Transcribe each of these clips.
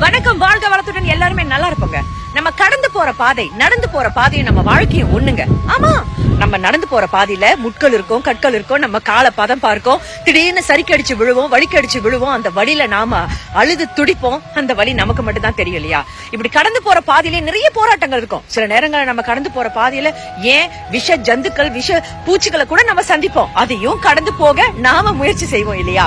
வணக்கம், வாழ்க வளத்துடன் எல்லாருமே நல்லா இருப்போங்க. நம்ம கடந்து போற பாதை, நடந்து போற பாதையும் நம்ம வாழ்க்கையும் ஒண்ணுங்க. ஆமா, நம்ம நடந்து போற பாதையில முட்கள் இருக்கும், கற்கள் இருக்கும், நம்ம கால பதம் பார்க்கும், திடீர்னு சரிக்கடிச்சு விழுவோம், வலிக்கடிச்சு விழுவோம். அந்த வழியில நாம அழுது துடிப்போம். அந்த வழி நமக்கு மட்டும் தான் தெரியும் இல்லையா? இப்படி கடந்து போற பாதையில நிறைய போராட்டங்கள் இருக்கும். சில நேரங்கள் நம்ம கடந்து போற பாதையில ஏன் விஷ ஜந்துக்கள், விஷ பூச்சிகளை கூட நம்ம சந்திப்போம். அதையும் கடந்து போக நாம முயற்சி செய்வோம் இல்லையா?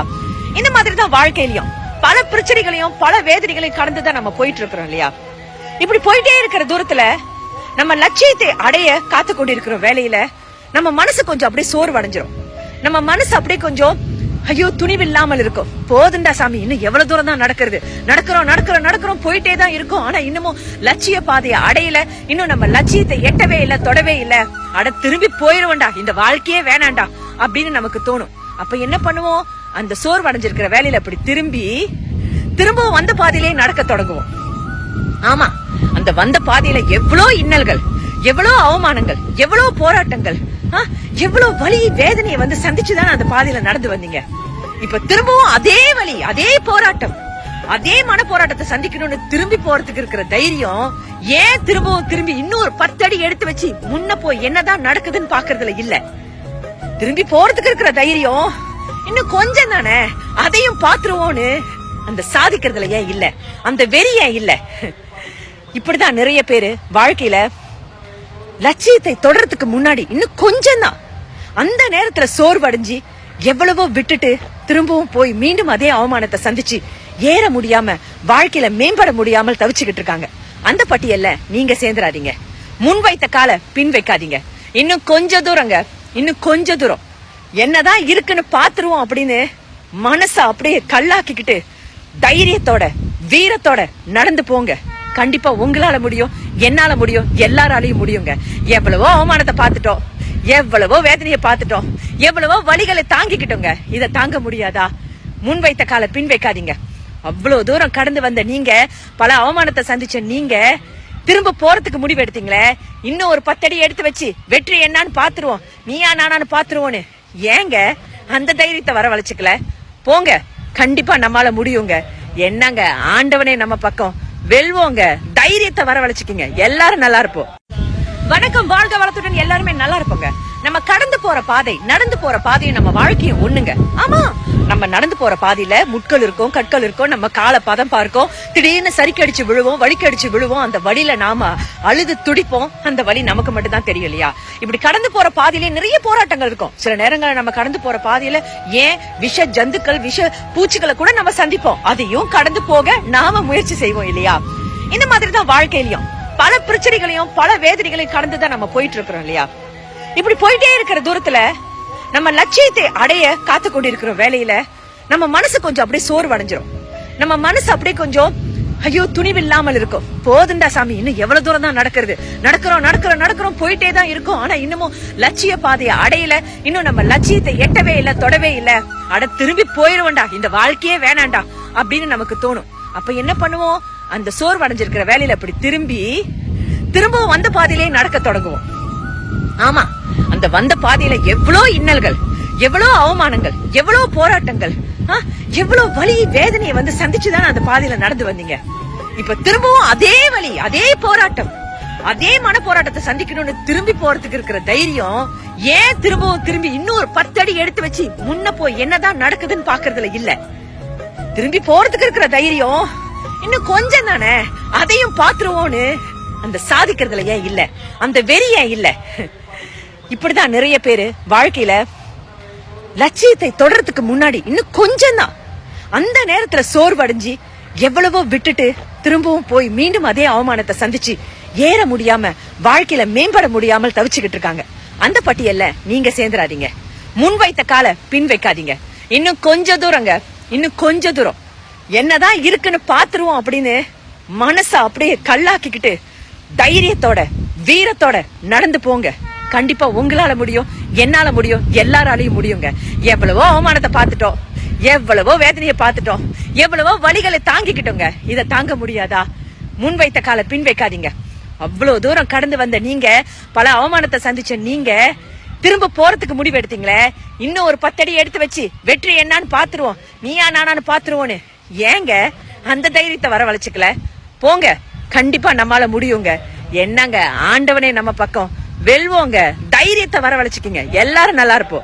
இந்த மாதிரி தான் வாழ்க்கையிலயும் பல பிரச்சனைகளையும் பல வேதனைகளையும் கடந்துதான் நம்ம போயிட்டு இருக்கிறோம் இல்லையா? இப்படி போயிட்டே இருக்கிற தூரத்துல நம்ம லட்சியத்தை அடைய காத்து கொண்டிருக்கிற வேலையில நம்ம மனசு கொஞ்சம் அப்படியே சோர்வடைஞ்சிரும். நம்ம மனசு அப்படியே கொஞ்சம் ஐயோ துணிவில்லாமல் இருக்கும். போதுண்டா சாமி, இன்னும் எவ்வளவு தூரம் தான் நடக்கிறோம் போயிட்டே தான் இருக்கும். ஆனா இன்னமும் லட்சிய பாதையை அடையல, இன்னும் நம்ம லட்சியத்தை எட்டவே இல்ல, தொடவே இல்ல. திரும்பி போயிருவோண்டா, இந்த வாழ்க்கையே வேணாண்டா அப்படின்னு நமக்கு தோணும். அப்ப என்ன பண்ணுவோம்? அந்த சோர்வடைஞ்சிருக்கிற வேலையில அப்படி திரும்பவும் வந்த பாதையிலே நடக்க தொடங்குவோம். ஆமா, அந்த வந்த பாதையில எவ்வளவு இன்னல்கள், எவ்வளவு அவமானங்கள், எவ்வளவு போராட்டங்கள், எவ்வளவு வலி வேதனையை வந்து சந்திச்சுதான் அந்த பாதையில நடந்து வந்தீங்க. இப்ப திரும்பவும் அதே வலி, அதே போராட்டம், அதே மன போராட்டத்தை சந்திக்கணும்னு திரும்பி போறதுக்கு இருக்கிற தைரியம் ஏன் திரும்பி இன்னொரு 10 அடி எடுத்து வச்சு முன்ன போய் என்னதான் நடக்குதுன்னு பாக்குறதுல இல்ல. திரும்பி போறதுக்கு இருக்கிற தைரியம் இன்னும் கொஞ்சம் தானே, அதையும் பாத்துருவோன்னு அந்த சாதிக்கிறதுல ஏன் இல்ல, அந்த வெறி ஏன் இல்ல? இப்படிதான் நிறைய பேரு வாழ்க்கையில லட்சியத்தை தொடர்றதுக்கு முன்னாடி இன்னும் கொஞ்சம் தான், அந்த நேரத்துல சோர்வடைஞ்சு எவ்வளவோ விட்டுட்டு திரும்பவும் போய் மீண்டும் அதே அவமானத்தை சந்திச்சு ஏற முடியாம வாழ்க்கையில மேம்பட முடியாமல் தவிச்சுக்கிட்டு இருக்காங்க. அந்த பட்டியல்ல நீங்க சேர்ந்துராதீங்க. முன் வைத்த கால பின் வைக்காதீங்க. இன்னும் கொஞ்ச தூரங்க, இன்னும் கொஞ்ச தூரம் என்னதான் இருக்குன்னு பாத்துருவோம் அப்படின்னு மனச அப்படியே கல்லாக்கிக்கிட்டு தைரியத்தோட வீரத்தோட நடந்து போங்க. கண்டிப்பா உங்களால முடியும், என்னால முடியும், எல்லாராலையும் முடியுங்க. எவ்வளவோ அவமானத்தை பாத்துட்டோம், எவ்வளவோ வேதனையை பாத்துட்டோம், எவ்வளவோ வலிகளை தாங்கிக்கிட்டோங்க. இதை தாங்க முடியாதா? முன் வைத்த கால பின் வைக்காதீங்க. அவ்வளவு தூரம் கடந்து வந்த நீங்க, பல அவமானத்தை சந்திச்ச நீங்க திரும்ப போறதுக்கு முடிவு எடுத்தீங்களே, இன்னும் ஒரு 10 அடி எடுத்து வச்சு வெற்றி என்னன்னு பாத்துருவோம், நீயா நானான்னு பாத்துருவோன்னு ஏங்க அந்த தைரியத்தை வரவழைச்சுக்கல? போங்க, கண்டிப்பா நம்மால முடியுங்க. என்னங்க, ஆண்டவனே நம்ம பக்கம், வெல்வோங்க. தைரியத்தை வரவழைச்சுக்கீங்க, எல்லாரும் நல்லா இருப்போம். வணக்கம், வாழ்க வளத்துடன் எல்லாருமே நல்லா இருப்போங்க. நம்ம கடந்து போற பாதை, நடந்து போற பாதையும் நம்ம வாழ்க்கையும் ஒண்ணுங்க. ஆமா, நம்ம நடந்து போற பாதையில முட்கள் இருக்கும், கற்கள் இருக்கும், நம்ம கால பதம் பார்க்கும், திடீர்னு சரிக்கடிச்சு விழுவோம், வலிக்கடிச்சு விழுவோம். அந்த வழியில நாம அழுது துடிப்போம். அந்த வழி நமக்கு மட்டும் தான் தெரியும் இல்லையா? இப்படி கடந்து போற பாதையில நிறைய போராட்டங்கள் இருக்கும். சில நேரங்கள் நம்ம கடந்து போற பாதையில ஏன் விஷ ஜந்துக்கள், விஷ பூச்சிகளை கூட நம்ம சந்திப்போம். அதையும் கடந்து போக நாம முயற்சி செய்வோம் இல்லையா? இந்த மாதிரி தான் வாழ்க்கையிலயும் பல பிரச்சனைகளையும் பல வேதனைகளையும் கடந்துதான் நம்ம போயிட்டு இருக்கிறோம் இல்லையா? இப்படி போயிட்டே இருக்கிற தூரத்துல நம்ம லட்சியத்தை அடைய காத்து கொண்டிருக்கிற வேலையில நம்ம மனசு கொஞ்சம் அப்படியே சோர்வடைஞ்சிரும். நம்ம மனசு அப்படியே கொஞ்சம் ஐயோ துணிவில்லாமல் இருக்கும். போதுண்டா சாமி, இன்னும் எவ்வளவு தூரம் தான் நடக்கிறோம் போயிட்டே தான் இருக்கும். ஆனா இன்னமும் லட்சிய பாதையை அடையல, இன்னும் நம்ம லட்சியத்தை எட்டவே இல்ல, தொடவே இல்ல. திரும்பி போயிருவோண்டா, இந்த வாழ்க்கையே வேணாண்டா அப்படின்னு நமக்கு தோணும். அப்ப என்ன பண்ணுவோம்? அந்த சோர்வடைஞ்சிருக்கிற வேலையில அப்படி திரும்பவும் வந்த பாதையிலே நடக்க தொடங்குவோம். ஆமா, அந்த வந்த பாதையில எவ்வளவு இன்னல்கள், எவ்வளவு அவமானங்கள், எவ்வளவு போராட்டங்கள், எவ்வளவு வலி வேதனையை வந்து சந்திச்சுதான் அந்த பாதையில நடந்து வந்தீங்க. இப்ப திரும்பவும் அதே வலி, அதே போராட்டம், அதே மன போராட்டத்தை சந்திக்கணும்னு திரும்பி போறதுக்கு இருக்கிற தைரியம் ஏன் திரும்பி இன்னொரு 10 அடி எடுத்து வச்சு முன்ன போய் என்னதான் நடக்குதுன்னு பாக்குறதுல இல்ல. திரும்பி போறதுக்கு இருக்கிற தைரியம் இன்னும் கொஞ்சம் தானே, அதையும் பாத்துருவோன்னு அந்த சாதிக்கிறதுல ஏன் இல்ல, அந்த வெறி ஏன் இல்ல? இப்படிதான் நிறைய பேரு வாழ்க்கையில லட்சியத்தை தொடர்றதுக்கு முன்னாடி இன்னும் கொஞ்சம் தான், அந்த நேரத்துல சோர்வடைஞ்சு எவ்வளவோ விட்டுட்டு திரும்பவும் போய் மீண்டும் அதே அவமானத்தை சந்திச்சு ஏற முடியாம வாழ்க்கையில மேம்பட முடியாமல் தவிச்சுக்கிட்டு இருக்காங்க. அந்த பட்டியல்ல நீங்க சேர்ந்துராதீங்க. முன் வைத்த கால பின் வைக்காதீங்க. இன்னும் கொஞ்ச தூரங்க, இன்னும் கொஞ்ச தூரம் என்னதான் இருக்குன்னு பாத்துருவோம் அப்படின்னு மனச அப்படியே கல்லாக்கிக்கிட்டு தைரியத்தோட வீரத்தோட நடந்து போங்க. கண்டிப்பா உங்களால முடியும், என்னால முடியும், எல்லாராலையும் முடியுங்க. எவ்வளவோ அவமானத்தை பாத்துட்டோம், எவ்வளவோ வேதனையை பாத்துட்டோம், எவ்வளவோ வலிகளை தாங்கிக்கிட்டோங்க. இதை தாங்க முடியாதா? முன் வைத்த கால பின் வைக்காதீங்க. அவ்வளவு தூரம் கடந்து வந்த நீங்க, பல அவமானத்தை சந்திச்ச நீங்க திரும்ப போறதுக்கு முடிவு எடுத்தீங்களே, இன்னும் ஒரு 10 அடி எடுத்து வச்சு வெற்றி என்னன்னு பாத்துருவோம், நீயா நானான்னு பாத்துருவோன்னு ஏங்க அந்த தைரியத்தை வரவழைச்சுக்கல. போங்க, கண்டிப்பா நம்மால முடியுங்க. என்னங்க, ஆண்டவனே நம்ம பக்கம். வெல்வோங்க. தைரியத்தை வரவழைச்சுக்கீங்க. எல்லாரும் நல்லா இருப்போம்.